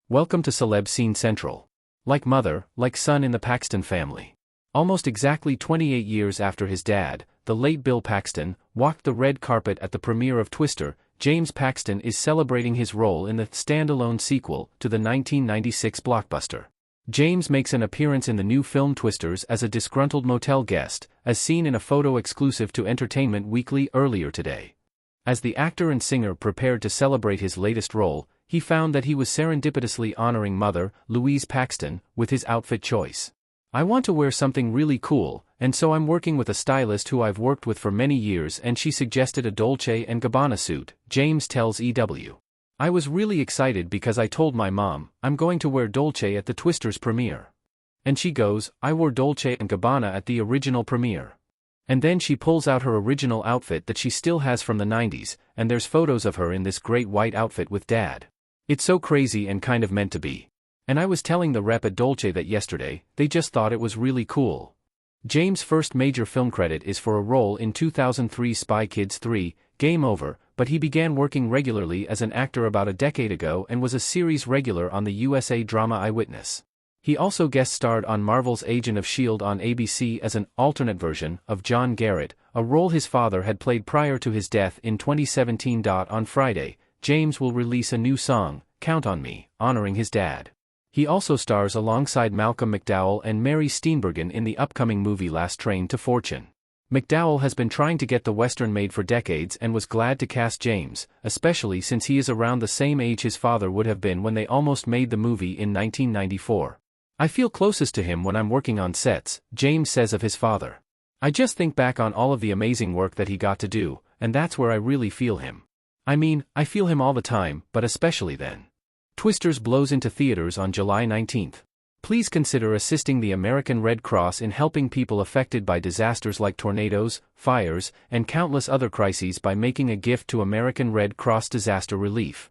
Welcome to Celeb Scene Central. Like mother, like son in the Paxton family. Almost exactly 28 years after his dad, the late Bill Paxton, walked the red carpet at the premiere of Twister, James Paxton is celebrating his role in the standalone sequel to the 1996 blockbuster. James makes an appearance in the new film Twisters as a disgruntled motel guest, as seen in a photo exclusive to Entertainment Weekly earlier today. As the actor and singer prepared to celebrate his latest role, he found that he was serendipitously honoring mother, Louise Paxton, with his outfit choice. "I want to wear something really cool, and so I'm working with a stylist who I've worked with for many years and she suggested a Dolce & Gabbana suit," James tells EW. "I was really excited because I told my mom, I'm going to wear Dolce at the Twisters premiere. And she goes, I wore Dolce & Gabbana at the original premiere." And then she pulls out her original outfit that she still has from the 90s, and there's photos of her in this great white outfit with dad. It's so crazy and kind of meant to be. And I was telling the rep at Dolce that yesterday, they just thought it was really cool. James' first major film credit is for a role in 2003's Spy Kids 3, Game Over, but he began working regularly as an actor about a decade ago and was a series regular on the USA drama Eyewitness. He also guest-starred on Marvel's Agent of S.H.I.E.L.D. on ABC as an alternate version of John Garrett, a role his father had played prior to his death in 2017. On Friday, James will release a new song, Count on Me, honoring his dad. He also stars alongside Malcolm McDowell and Mary Steenburgen in the upcoming movie Last Train to Fortune. McDowell has been trying to get the Western made for decades and was glad to cast James, especially since he is around the same age his father would have been when they almost made the movie in 1994. "I feel closest to him when I'm working on sets," James says of his father. "I just think back on all of the amazing work that he got to do, and that's where I really feel him. I mean, I feel him all the time, but especially then." Twisters blows into theaters on July 19th. Please consider assisting the American Red Cross in helping people affected by disasters like tornadoes, fires, and countless other crises by making a gift to American Red Cross Disaster Relief.